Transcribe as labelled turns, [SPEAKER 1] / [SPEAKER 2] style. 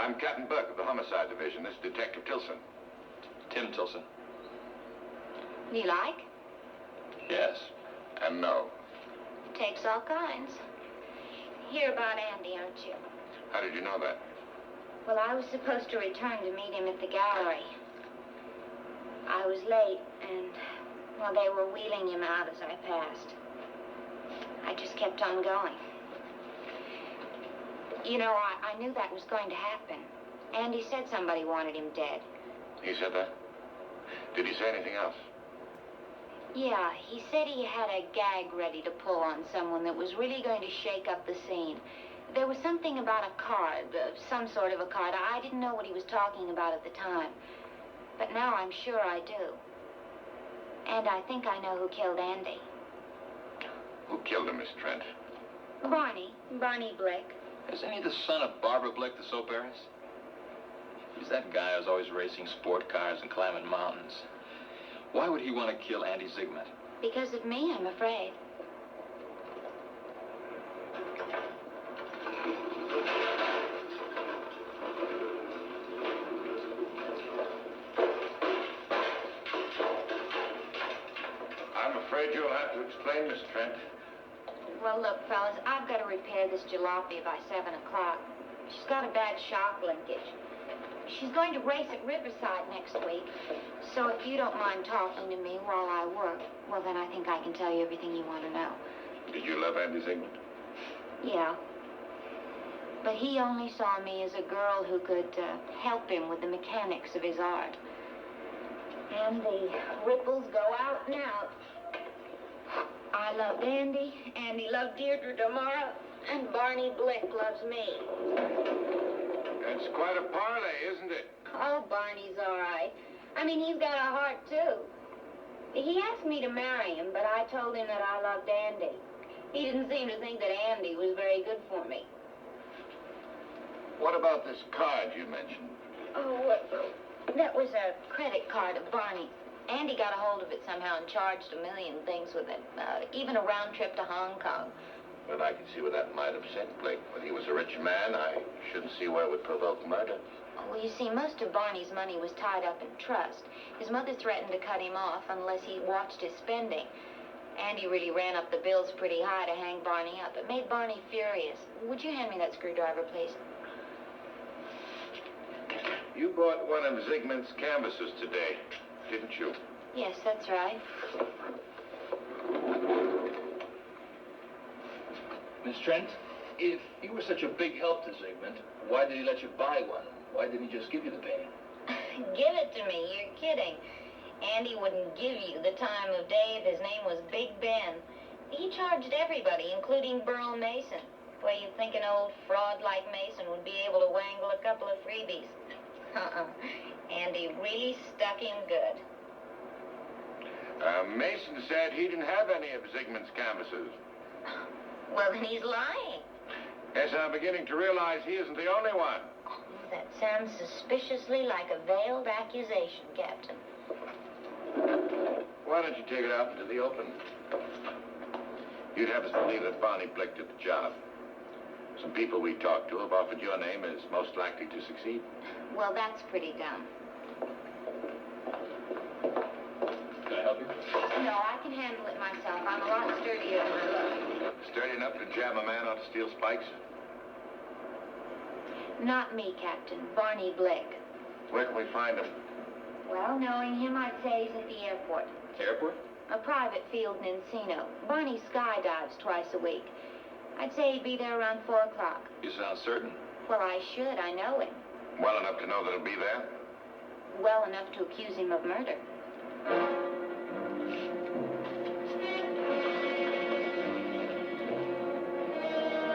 [SPEAKER 1] I'm Captain Burke of the Homicide Division. This is Detective Tilson.
[SPEAKER 2] Tim Tilson.
[SPEAKER 3] You like?
[SPEAKER 2] Yes.
[SPEAKER 1] And no.
[SPEAKER 3] Takes all kinds. Hear about Andy, aren't you?
[SPEAKER 1] How did you know that?
[SPEAKER 3] Well, I was supposed to return to meet him at the gallery. I was late, and, well, they were wheeling him out as I passed. I just kept on going. You know, I knew that was going to happen. Andy said somebody wanted him dead.
[SPEAKER 1] He said that? Did he say anything else?
[SPEAKER 3] Yeah, he said he had a gag ready to pull on someone that was really going to shake up the scene. There was something about a card, some sort of a card. I didn't know what he was talking about at the time. But now I'm sure I do. And I think I know who killed Andy.
[SPEAKER 1] Who killed him, Miss Trent?
[SPEAKER 3] Barney Blick.
[SPEAKER 2] Isn't he the son of Barbara Blick, the soap heiress? He's that guy who's always racing sport cars and climbing mountains. Why would he want to kill Andy Zygmunt?
[SPEAKER 3] Because of me, I'm afraid.
[SPEAKER 1] I'm afraid you'll have to explain, Miss Trent.
[SPEAKER 3] Well, look, fellas, I've got to repair this jalopy by 7 o'clock. She's got a bad shock linkage. She's going to race at Riverside next week. So if you don't mind talking to me while I work, well, then I think I can tell you everything you want to know.
[SPEAKER 1] Did you love Andy Zygmunt?
[SPEAKER 3] Yeah. But he only saw me as a girl who could help him with the mechanics of his art. And the ripples go out and out. I loved Andy, Andy loved Deirdre tomorrow, and Barney Blick loves me.
[SPEAKER 1] That's quite a parlay, isn't it?
[SPEAKER 3] Oh, Barney's all right. I mean, he's got a heart, too. He asked me to marry him, but I told him that I loved Andy. He didn't seem to think that Andy was very good for me.
[SPEAKER 1] What about this card you mentioned?
[SPEAKER 3] Oh, that was a credit card of Barney's. Andy got a hold of it somehow and charged a million things with it, even a round trip to Hong Kong.
[SPEAKER 1] Well, I can see where that might upset Blake. But he was a rich man. I shouldn't see where it would provoke murder.
[SPEAKER 3] Well, you see, most of Barney's money was tied up in trust. His mother threatened to cut him off unless he watched his spending. Andy really ran up the bills pretty high to hang Barney up. It made Barney furious. Would you hand me that screwdriver, please?
[SPEAKER 1] You bought one of Zygmunt's canvases today, didn't you?
[SPEAKER 3] Yes, that's right.
[SPEAKER 2] Miss Trent, if you were such a big help to Zygmunt, why did he let you buy one? Why didn't he just give you the painting?
[SPEAKER 3] Give it to me. You're kidding. Andy wouldn't give you the time of day if his name was Big Ben. He charged everybody, including Burl Mason. Well, you'd think an old fraud like Mason would be able to wangle a couple of freebies. Andy really stuck him good.
[SPEAKER 1] Mason said he didn't have any of Zygmunt's canvases.
[SPEAKER 3] Well, then he's lying.
[SPEAKER 1] Yes, I'm beginning to realize he isn't the only one.
[SPEAKER 3] That sounds suspiciously like a veiled accusation, Captain.
[SPEAKER 1] Why don't you take it out into the open? You'd have us believe that Barney Blick did the job. Some people we talked to have offered your name as most likely to succeed.
[SPEAKER 3] Well, that's pretty dumb.
[SPEAKER 2] Can I help you?
[SPEAKER 3] No, I can handle it myself. I'm a lot sturdier than I look.
[SPEAKER 1] Sturdy enough to jam a man onto steel spikes?
[SPEAKER 3] Not me, Captain. Barney Blick.
[SPEAKER 1] Where can we find him?
[SPEAKER 3] Well, knowing him, I'd say he's at the airport.
[SPEAKER 2] Airport?
[SPEAKER 3] A private field in Encino. Barney skydives twice a week. I'd say he'd be there around 4 o'clock.
[SPEAKER 2] You sound certain.
[SPEAKER 3] Well, I should. I know him.
[SPEAKER 1] Well enough to know that he'll be there?
[SPEAKER 3] Well enough to accuse him of murder.